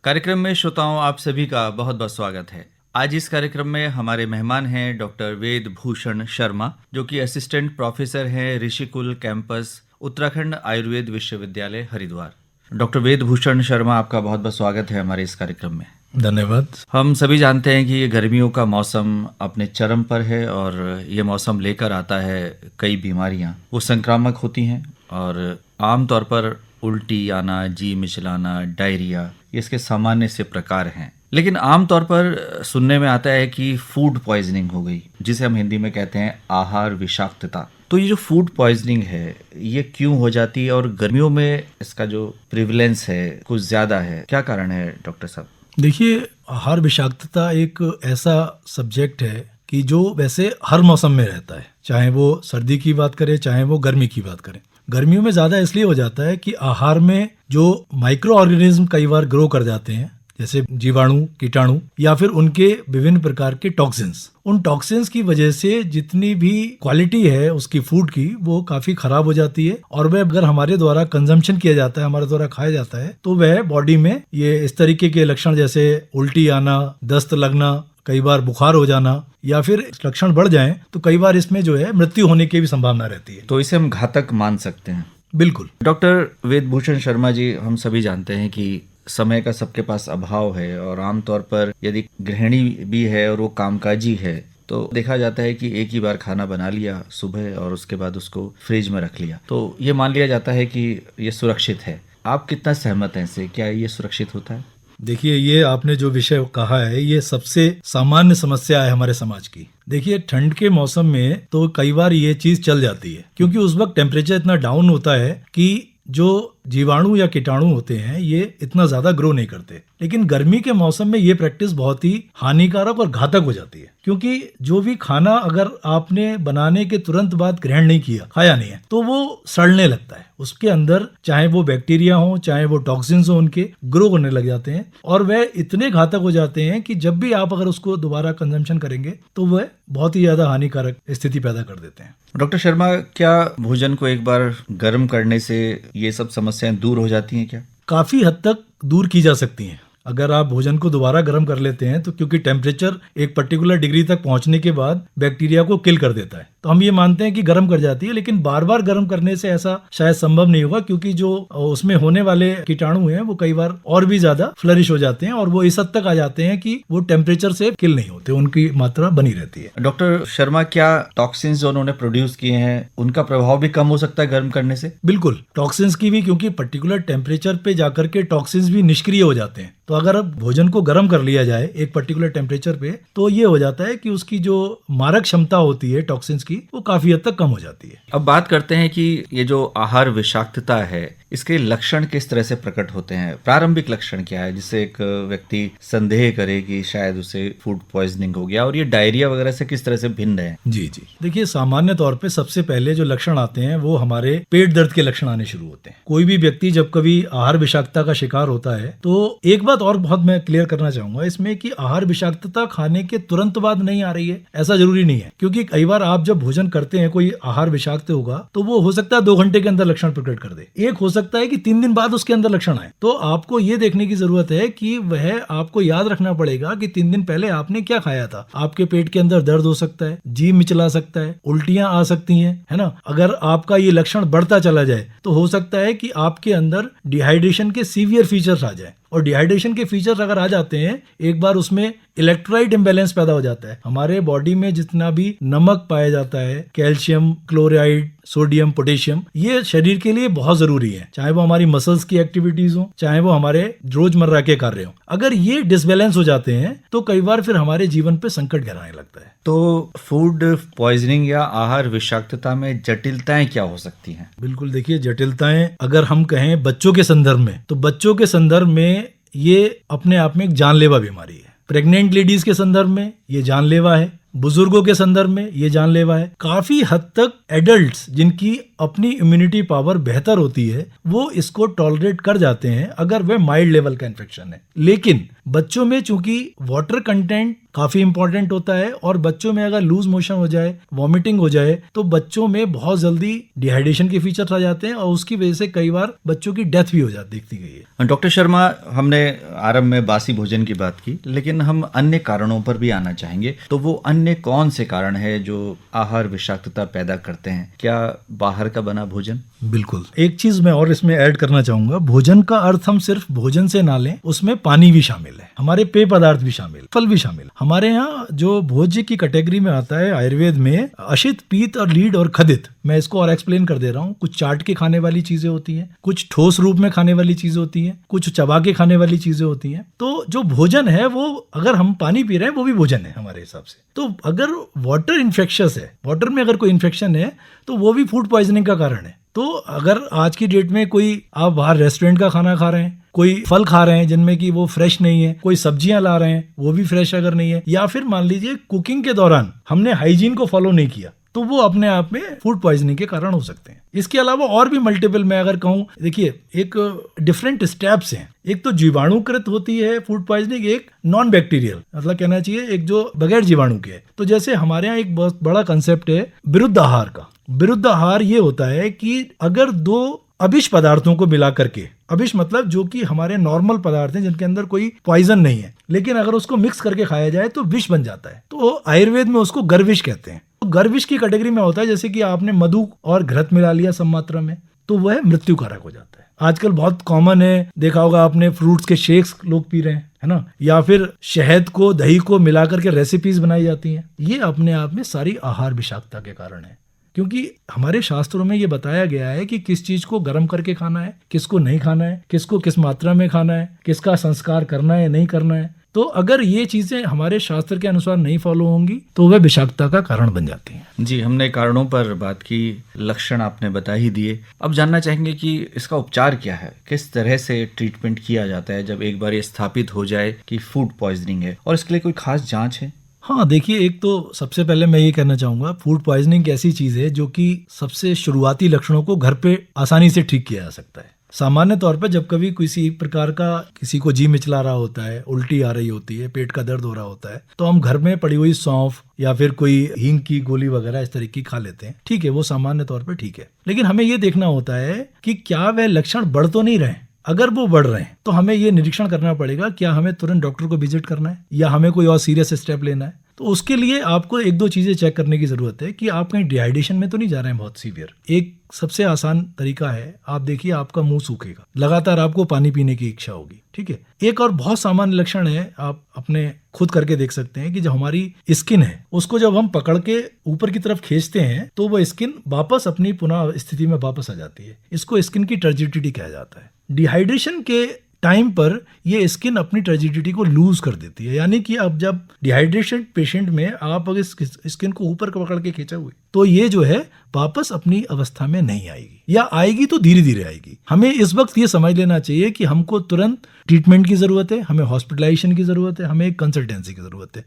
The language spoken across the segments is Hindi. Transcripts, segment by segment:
कार्यक्रम में श्रोताओं आप सभी का बहुत बहुत स्वागत है। आज इस कार्यक्रम में हमारे मेहमान हैं डॉक्टर वेद भूषण शर्मा, जो कि असिस्टेंट प्रोफेसर हैं ऋषिकुल कैंपस उत्तराखंड आयुर्वेद विश्वविद्यालय हरिद्वार। डॉक्टर वेद भूषण शर्मा, आपका बहुत बहुत स्वागत है हमारे इस कार्यक्रम में। धन्यवाद। हम सभी जानते हैं कि ये गर्मियों का मौसम अपने चरम पर है और ये मौसम लेकर आता है कई बीमारियां। वो संक्रामक होती हैं और आमतौर पर उल्टी आना, जी मिचलाना, डायरिया, ये इसके सामान्य से प्रकार हैं। लेकिन आमतौर पर सुनने में आता है कि फूड पॉइजनिंग हो गई, जिसे हम हिंदी में कहते हैं आहार विषाक्तता। तो ये जो फूड पॉइजनिंग है, ये क्यों हो जाती है और गर्मियों में इसका जो प्रिविलेंस है कुछ ज्यादा है, क्या कारण है डॉक्टर साहब? देखिए, आहार विषाक्तता एक ऐसा सब्जेक्ट है कि जो वैसे हर मौसम में रहता है, चाहे वो सर्दी की बात करें चाहे वो गर्मी की बात करें। गर्मियों में ज्यादा इसलिए हो जाता है कि आहार में जो माइक्रो ऑर्गेनिज्म कई बार ग्रो कर जाते हैं, जैसे जीवाणु, कीटाणु या फिर उनके विभिन्न प्रकार के टॉक्सिन्स। उन टॉक्सिन्स की वजह से जितनी भी क्वालिटी है उसकी फूड की, वो काफी खराब हो जाती है और वह अगर हमारे द्वारा कंजम्पशन किया जाता है, हमारे द्वारा खाया जाता है, तो वह बॉडी में ये इस तरीके के लक्षण जैसे उल्टी आना, दस्त लगना, कई बार बुखार हो जाना या फिर लक्षण बढ़ जाएं तो कई बार इसमें जो है मृत्यु होने की भी संभावना रहती है। तो इसे हम घातक मान सकते हैं। बिल्कुल। डॉक्टर वेद भूषण शर्मा जी, हम सभी जानते हैं कि समय का सबके पास अभाव है और आमतौर पर यदि गृहिणी भी है और वो कामकाजी है तो देखा जाता है कि एक ही बार खाना बना लिया सुबह और उसके बाद उसको फ्रिज में रख लिया, तो ये मान लिया जाता है कि ये सुरक्षित है। आप कितना सहमत हैं इससे? क्या ये सुरक्षित होता है? देखिए, ये आपने जो विषय कहा है ये सबसे सामान्य समस्या है हमारे समाज की। देखिए, ठंड के मौसम में तो कई बार ये चीज चल जाती है क्योंकि उस वक्त टेम्परेचर इतना डाउन होता है कि जो जीवाणु या कीटाणु होते हैं ये इतना ज्यादा ग्रो नहीं करते। लेकिन गर्मी के मौसम में ये प्रैक्टिस बहुत ही हानिकारक और घातक हो जाती है, क्योंकि जो भी खाना अगर आपने बनाने के तुरंत बाद ग्रहण नहीं किया, खाया नहीं है, तो वो सड़ने लगता है। उसके अंदर चाहे वो बैक्टीरिया हो चाहे वो टॉक्सिन्स हो, उनके ग्रो करने लग जाते हैं और वह इतने घातक हो जाते हैं कि जब भी आप अगर उसको दोबारा कंजम्पशन करेंगे तो वह बहुत ही ज्यादा हानिकारक स्थिति पैदा कर देते हैं। डॉक्टर शर्मा, क्या भोजन को एक बार गर्म करने से ये सब समस्याएं दूर हो जाती हैं क्या? काफी हद तक दूर की जा सकती हैं अगर आप भोजन को दोबारा गर्म कर लेते हैं तो, क्योंकि टेम्परेचर एक पर्टिकुलर डिग्री तक पहुंचने के बाद बैक्टीरिया को किल कर देता है। तो हम ये मानते हैं कि गर्म कर जाती है, लेकिन बार बार गर्म करने से ऐसा शायद संभव नहीं होगा, क्योंकि जो उसमें होने वाले कीटाणु हैं वो कई बार और भी ज्यादा फ्लरिश हो जाते हैं और वो इस हद तक आ जाते हैं कि वो टेम्परेचर से किल नहीं होते, उनकी मात्रा बनी रहती है। डॉक्टर शर्मा, क्या टॉक्सिन्स जो उन्होंने प्रोड्यूस किए हैं उनका प्रभाव भी कम हो सकता है गर्म करने से? बिल्कुल, टॉक्सिन्स की भी, क्योंकि पर्टिकुलर टेम्परेचर पे जाकर के टॉक्सिन्स भी निष्क्रिय हो जाते हैं। तो अगर भोजन को गर्म कर लिया जाए एक पर्टिकुलर टेम्परेचर पे, तो ये हो जाता है कि उसकी जो मारक क्षमता होती है टॉक्सिन्स की, वो काफी हद तक कम हो जाती है। अब बात करते हैं कि ये जो आहार विषाक्तता है, इसके लक्षण किस तरह से प्रकट होते हैं? प्रारंभिक लक्षण क्या है जिससे एक व्यक्ति संदेह करे कि शायद उसे फूड पॉइजनिंग हो गया, और ये डायरिया वगैरह से किस तरह से भिन्न है? जी, देखिए, सामान्य तौर पे सबसे पहले जो लक्षण आते हैं वो हमारे पेट दर्द के लक्षण आने शुरू होते हैं। कोई भी व्यक्ति जब कभी आहार विषाक्तता का शिकार होता है, तो एक बात और बहुत मैं क्लियर करना चाहूंगा इसमें कि आहार विषाक्तता खाने के तुरंत बाद नहीं आ रही है, ऐसा जरूरी नहीं है। क्योंकि कई बार आप जब भोजन करते हैं, कोई आहार विषाक्त होगा तो वो हो सकता है 2 घंटे के अंदर लक्षण प्रकट कर दे, एक हो सकता है कि 3 दिन बाद उसके अंदर लक्षण आए। तो आपको ये देखने की जरूरत है कि वह, आपको याद रखना पड़ेगा कि 3 दिन पहले आपने क्या खाया था। आपके पेट के अंदर दर्द हो सकता है, जी मिचला सकता है, उल्टियां आ सकती हैं, है ना। अगर आपका ये लक्षण बढ़ता चला जाए तो हो सकता है कि आपके अंदर डिहाइड्रेशन के सीवियर फीचर्स आ जाए, और डिहाइड्रेशन के फीचर्स अगर आ जाते हैं, एक बार उसमें इलेक्ट्रोलाइट इम्बैलेंस पैदा हो जाता है। हमारे बॉडी में जितना भी नमक पाया जाता है, कैल्शियम, क्लोराइड, सोडियम, पोटेशियम, ये शरीर के लिए बहुत जरूरी है, चाहे वो हमारी मसल्स की एक्टिविटीज हो, चाहे वो हमारे रोजमर्रा के कार्य हो। अगर ये डिसबैलेंस हो जाते हैं तो कई बार फिर हमारे जीवन पे संकट गहराने लगता है। तो फूड पॉइजनिंग या आहार विषाक्तता में जटिलताएं क्या हो सकती हैं? बिल्कुल, देखिए, जटिलताएं अगर हम कहें बच्चों के संदर्भ में, तो बच्चों के संदर्भ में ये अपने आप में एक जानलेवा बीमारी है। प्रेग्नेंट लेडीज के संदर्भ में ये जानलेवा है, बुजुर्गों के संदर्भ में ये जानलेवा है। काफी हद तक एडल्ट्स जिनकी अपनी इम्यूनिटी पावर बेहतर होती है वो इसको टॉलरेट कर जाते हैं अगर वह माइल्ड लेवल का इन्फेक्शन है। लेकिन बच्चों में चूंकि वाटर कंटेंट काफी इंपॉर्टेंट होता है और बच्चों में अगर लूज मोशन हो जाए, वॉमिटिंग हो जाए, तो बच्चों में बहुत जल्दी डिहाइड्रेशन के फीचर्स आ जाते हैं और उसकी वजह से कई बार बच्चों की डेथ भी हो जाती देखती गई है। डॉक्टर शर्मा, हमने आरंभ में बासी भोजन की बात की, लेकिन हम अन्य कारणों पर भी आना चाहेंगे। तो वो अन्य कौन से कारण है जो आहार विषाक्तता पैदा करते हैं? क्या बाहर का बना भोजन? बिल्कुल। एक चीज मैं और इसमें ऐड करना चाहूंगा, भोजन का अर्थ हम सिर्फ भोजन से ना लें, उसमें पानी भी शामिल है, हमारे पेय पदार्थ भी शामिल, फल भी शामिल। हमारे यहाँ जो भोज्य की कैटेगरी में आता है आयुर्वेद में, अशित, पीत और लीड और खदित, मैं इसको और एक्सप्लेन कर दे रहा हूँ। कुछ चाट के खाने वाली चीजें होती हैं, कुछ ठोस रूप में खाने वाली चीजें होती हैं, कुछ चबा के खाने वाली चीजें होती हैं। तो जो भोजन है वो, अगर हम पानी पी रहे हैं वो भी भोजन है हमारे हिसाब से। तो अगर वाटर इन्फेक्शियस है, वाटर में अगर कोई इन्फेक्शन है तो वो भी फूड पॉइजनिंग का कारण है। तो अगर आज की डेट में कोई, आप बाहर रेस्टोरेंट का खाना खा रहे हैं, कोई फल खा रहे हैं जिनमें कि वो फ्रेश नहीं है, कोई सब्जियां ला रहे हैं वो भी फ्रेश अगर नहीं है, या फिर मान लीजिए कुकिंग के दौरान हमने हाइजीन को फॉलो नहीं किया, तो वो अपने आप में फूड पॉइजनिंग के कारण हो सकते हैं। इसके अलावा और भी मल्टीपल, मैं अगर कहूँ, देखिए एक डिफरेंट स्टेप्स हैं। एक तो जीवाणुकृत होती है फूड पॉइजनिंग, एक नॉन बैक्टीरियल, मतलब कहना चाहिए एक जो बगैर जीवाणु के है। तो जैसे हमारे यहाँ एक बहुत बड़ा कंसेप्ट है विरुद्ध आहार का। विरुद्ध आहार ये होता है कि अगर दो अबिश पदार्थों को मिला करके, अबिश मतलब जो कि हमारे नॉर्मल पदार्थ हैं जिनके अंदर कोई पॉइजन नहीं है, लेकिन अगर उसको मिक्स करके खाया जाए तो विष बन जाता है। तो आयुर्वेद में उसको गर्विष कहते हैं। तो गर्विष की कैटेगरी में होता है जैसे कि आपने मधु और घृत मिला लिया सम मात्रा में, तो वह मृत्युकारक हो जाता है। आजकल बहुत कॉमन है, देखा होगा आपने, फ्रूट्स के शेक्स लोग पी रहे हैं, है ना, या फिर शहद को दही को मिला करके रेसिपीज बनाई जाती हैं। ये अपने आप में सारी आहार विषाक्तता के कारण है, क्योंकि हमारे शास्त्रों में ये बताया गया है कि किस चीज को गर्म करके खाना है, किसको नहीं खाना है, किसको किस मात्रा में खाना है, किसका संस्कार करना है नहीं करना है। तो अगर ये चीजें हमारे शास्त्र के अनुसार नहीं फॉलो होंगी तो वह विषाक्तता का कारण बन जाती हैं। जी, हमने कारणों पर बात की, लक्षण आपने बता ही दिए। अब जानना चाहेंगे कि इसका उपचार क्या है, किस तरह से ट्रीटमेंट किया जाता है जब एक बार ये स्थापित हो जाए कि फूड पॉइजनिंग है, और इसके लिए कोई खास जांच है? हाँ, देखिए, एक तो सबसे पहले मैं ये कहना चाहूंगा, फूड पॉइजनिंग ऐसी चीज है जो कि सबसे शुरुआती लक्षणों को घर पे आसानी से ठीक किया जा सकता है। सामान्य तौर पर जब कभी किसी प्रकार का, किसी को जी मिचला रहा होता है, उल्टी आ रही होती है, पेट का दर्द हो रहा होता है, तो हम घर में पड़ी हुई सौंफ या फिर कोई हींग की गोली वगैरह इस तरह की खा लेते हैं। ठीक है, वो सामान्य तौर पर ठीक है। लेकिन हमें ये देखना होता है कि क्या वह लक्षण बढ़ तो नहीं रहे। अगर वो बढ़ रहे हैं तो हमें ये निरीक्षण करना पड़ेगा, क्या हमें तुरंत डॉक्टर को विजिट करना है या हमें कोई और सीरियस स्टेप लेना है। तो उसके लिए आपको एक दो चीजें चेक करने की जरूरत है कि आप कहीं डिहाइड्रेशन में तो नहीं जा रहे हैं बहुत सीवियर। एक सबसे आसान तरीका है, आप देखिए आपका मुंह सूखेगा, लगातार आपको पानी पीने की इच्छा होगी। ठीक है। एक और बहुत सामान्य लक्षण है, आप अपने खुद करके देख सकते हैं कि जो हमारी स्किन है उसको जब हम पकड़ के ऊपर की तरफ खींचते हैं तो वो स्किन वापस अपनी पुनः स्थिति में वापस आ जाती है। इसको स्किन की टर्जिडिटी कहा जाता है। डिहाइड्रेशन के टाइम पर ये स्किन अपनी टर्जिडिटी को लूज कर देती है, यानी कि अब जब डिहाइड्रेशन पेशेंट में आप अगर स्किन को ऊपर पकड़ के खींचा हुए तो ये जो है वापस अपनी अवस्था में नहीं आएगी, या आएगी तो धीरे धीरे आएगी। हमें इस वक्त ये समझ लेना चाहिए कि हमको तुरंत ट्रीटमेंट की जरूरत है, हमें हॉस्पिटलाइजेशन की जरूरत है, हमें एक कंसल्टेंसी की जरूरत है।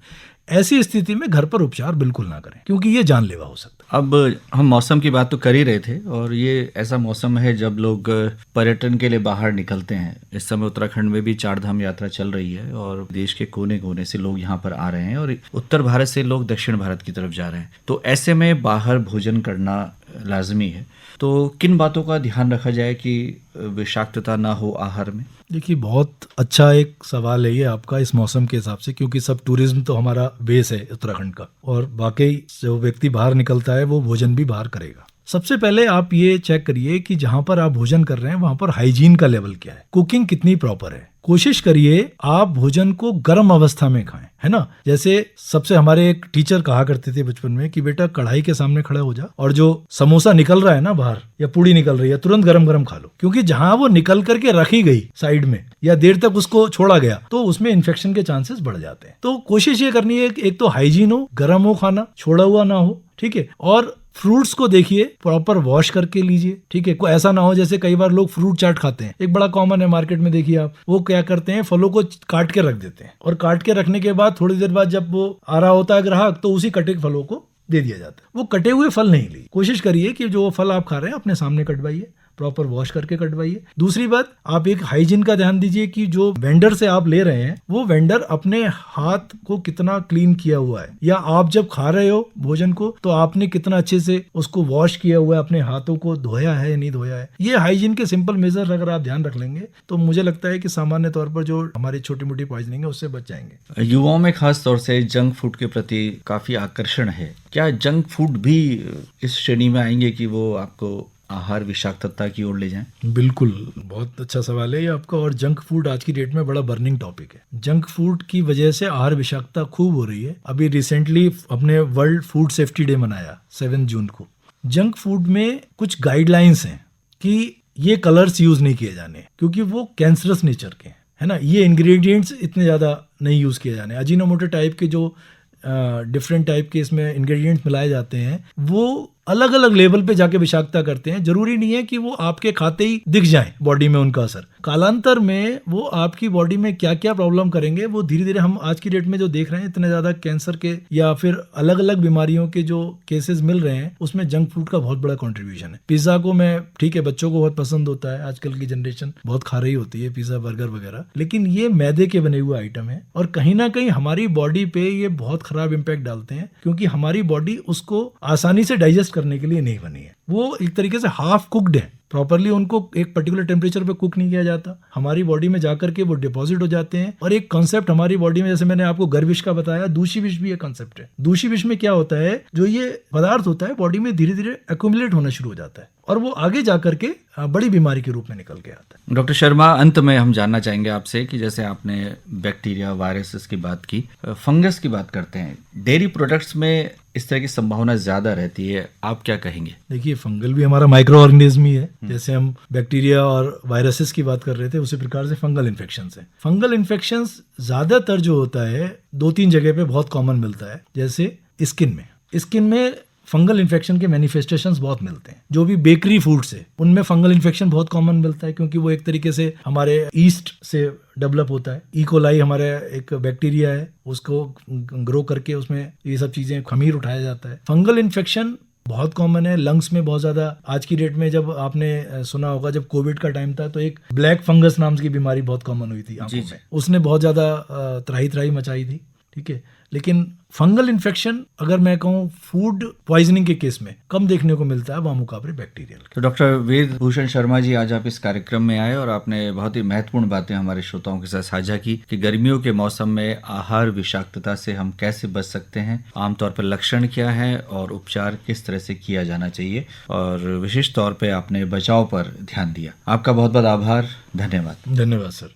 ऐसी स्थिति में घर पर उपचार बिल्कुल ना करें, क्योंकि ये जानलेवा हो सकता है। अब हम मौसम की बात तो कर ही रहे थे, और ये ऐसा मौसम है जब लोग पर्यटन के लिए बाहर निकलते हैं। इस समय उत्तराखंड में भी 4 धाम यात्रा चल रही है और देश के कोने कोने से लोग यहाँ पर आ रहे हैं, और उत्तर भारत से लोग दक्षिण भारत की तरफ जा रहे हैं। तो ऐसे में बाहर भोजन करना लाजमी है। तो किन बातों का ध्यान रखा जाए कि विषाक्तता ना हो आहार में? देखिए, बहुत अच्छा एक सवाल है ये आपका इस मौसम के हिसाब से, क्योंकि सब टूरिज्म तो हमारा बेस है उत्तराखंड का, और वाकई जो व्यक्ति बाहर निकलता है वो भोजन भी बाहर करेगा। सबसे पहले आप ये चेक करिए कि जहां पर आप भोजन कर रहे हैं वहां पर हाइजीन का लेवल क्या है, कुकिंग कितनी प्रॉपर है। कोशिश करिए आप भोजन को गर्म अवस्था में खाएं, है ना। जैसे सबसे हमारे एक टीचर कहा करते थे बचपन में कि बेटा कढ़ाई के सामने खड़ा हो जा, और जो समोसा निकल रहा है ना बाहर या पूड़ी निकल रही है तुरंत गरम गरम खा लो, क्योंकि जहां वो निकल करके रखी गई साइड में या देर तक उसको छोड़ा गया तो उसमें इन्फेक्शन के चांसेस बढ़ जाते हैं। तो कोशिश ये करनी है कि एक तो हाइजीन हो, गर्म हो खाना, छोड़ा हुआ ना हो, ठीक है। और फ्रूट्स को देखिए प्रॉपर वॉश करके लीजिए, ठीक है। कोई ऐसा ना हो जैसे कई बार लोग फ्रूट चाट खाते हैं, एक बड़ा कॉमन है मार्केट में, देखिए आप, वो क्या करते हैं फलों को काट के रख देते हैं, और काट के रखने के बाद थोड़ी देर बाद जब वो आ रहा होता है ग्राहक तो उसी कटे फलों को दे दिया जाता है। वो कटे हुए फल नहीं ली, कोशिश करिए कि जो फल आप खा रहे हैं अपने सामने कटवाइए, प्रॉपर वॉश करके कटवाइए। दूसरी बात, आप एक हाइजीन का ध्यान दीजिए कि जो वेंडर से आप ले रहे हैं वो वेंडर अपने हाथ को कितना क्लीन किया हुआ है, या आप जब खा रहे हो भोजन को तो आपने कितना अच्छे से उसको वॉश किया हुआ है, अपने हाथों को धोया है या नहीं धोया है। ये हाइजीन के सिंपल मेजर अगर आप ध्यान रख लेंगे तो मुझे लगता है कि सामान्य तौर पर जो हमारी छोटी मोटी पॉइजनिंग है उससे बच जाएंगे। युवाओं में खास तौर से जंक फूड के प्रति काफी आकर्षण है। क्या जंक फूड भी इस श्रेणी में आएंगे कि वो आपको आहार विषाक्तता की ओर ले जाएं? बिल्कुल, बहुत अच्छा सवाल है ये आपका। और जंक फूड आज की डेट में बड़ा बर्निंग टॉपिक है। जंक फूड की वजह से आहार विषाक्तता खूब हो रही है। अभी रिसेंटली अपने वर्ल्ड फूड सेफ्टी डे मनाया 7 जून को। जंक फूड में कुछ गाइडलाइंस हैं कि ये कलर्स यूज नहीं किए जाने क्योंकि वो कैंसरस नेचर के हैं, है ना। ये इंग्रेडिएंट्स इतने ज्यादा नहीं यूज किए जाने। अजीनोमोटो टाइप के जो डिफरेंट टाइप के इसमें इंग्रेडिएंट्स मिलाए जाते हैं वो अलग अलग लेवल पे जाके विषाक्तता करते हैं। जरूरी नहीं है कि वो आपके खाते ही दिख जाए बॉडी में उनका असर। कालांतर में वो आपकी बॉडी में क्या क्या प्रॉब्लम करेंगे वो धीरे धीरे हम आज की डेट में जो देख रहे हैं, इतने ज्यादा कैंसर के या फिर अलग अलग बीमारियों के जो केसेस मिल रहे हैं उसमें जंक फूड का बहुत बड़ा कंट्रीब्यूशन है। पिज्जा को मैं ठीक है, बच्चों को बहुत पसंद होता है, आजकल की जनरेशन बहुत खा रही होती है पिज्जा बर्गर वगैरह, लेकिन ये मैदे के बने हुए आइटम है और कहीं ना कहीं हमारी बॉडी पे ये बहुत खराब इंपैक्ट डालते हैं क्योंकि हमारी बॉडी उसको आसानी से डाइजेस्ट करने के लिए नहीं बनी है। वो एक तरीके से हाफ कुक्ड है, प्रॉपरली उनको एक पर्टिकुलर टेम्परेचर पे कुक नहीं किया जाता, हमारी बॉडी में जाकर के वो डिपॉजिट हो जाते हैं। और एक कॉन्सेप्ट हमारी बॉडी में, जैसे मैंने आपको गर्विश का बताया, दूषी विष भी एक कॉन्सेप्ट है। दूषी विष में क्या होता है, जो ये पदार्थ होता है बॉडी में धीरे धीरे एक्यूमुलेट होना शुरू हो जाता है और वो आगे जाकर के बड़ी बीमारी के रूप में निकल के आता है। डॉक्टर शर्मा, अंत में हम जानना चाहेंगे आपसे कि जैसे आपने बैक्टीरिया वायरसेस की बात की, फंगस की बात करते हैं, डेयरी प्रोडक्ट्स में इस तरह की संभावना ज्यादा रहती है, आप क्या कहेंगे? देखिए, फंगल भी हमारा माइक्रो ऑर्गेनिज्म ही है। जैसे हम बैक्टीरिया और वायरसेस की बात कर रहे थे उसी प्रकार से फंगल इन्फेक्शंस है। फंगल इन्फेक्शंस ज्यादातर जो होता है 2-3 जगह पे बहुत कॉमन मिलता है। जैसे स्किन में फंगल इन्फेक्शन के मैनिफेस्टेशंस बहुत मिलते हैं। जो भी बेकरी फूड्स है उनमें फंगल इन्फेक्शन बहुत कॉमन मिलता है क्योंकि वो एक तरीके से हमारे ईस्ट से डेवलप होता है। इकोलाई हमारे एक बैक्टीरिया है, उसको ग्रो करके उसमें ये सब चीजें खमीर उठाया जाता है। फंगल इन्फेक्शन बहुत कॉमन है लंग्स में, बहुत ज्यादा। आज की डेट में जब आपने सुना होगा, जब कोविड का टाइम था तो एक ब्लैक फंगस नाम की बीमारी बहुत कॉमन हुई थी आंखों में, उसने बहुत ज्यादा त्राही मचाई थी, ठीक है। लेकिन फंगल इन्फेक्शन अगर मैं कहूँ फूड पॉइजनिंग के केस में कम देखने को मिलता है मुकाबले बैक्टीरियल। तो डॉक्टर वेद भूषण शर्मा जी, आज आप इस कार्यक्रम में आए और आपने बहुत ही महत्वपूर्ण बातें हमारे श्रोताओं के साथ साझा की कि गर्मियों के मौसम में आहार विषाक्तता से हम कैसे बच सकते हैं, आमतौर पर लक्षण क्या है और उपचार किस तरह से किया जाना चाहिए, और विशेष तौर पर आपने बचाव पर ध्यान दिया। आपका बहुत बहुत आभार, धन्यवाद। धन्यवाद सर।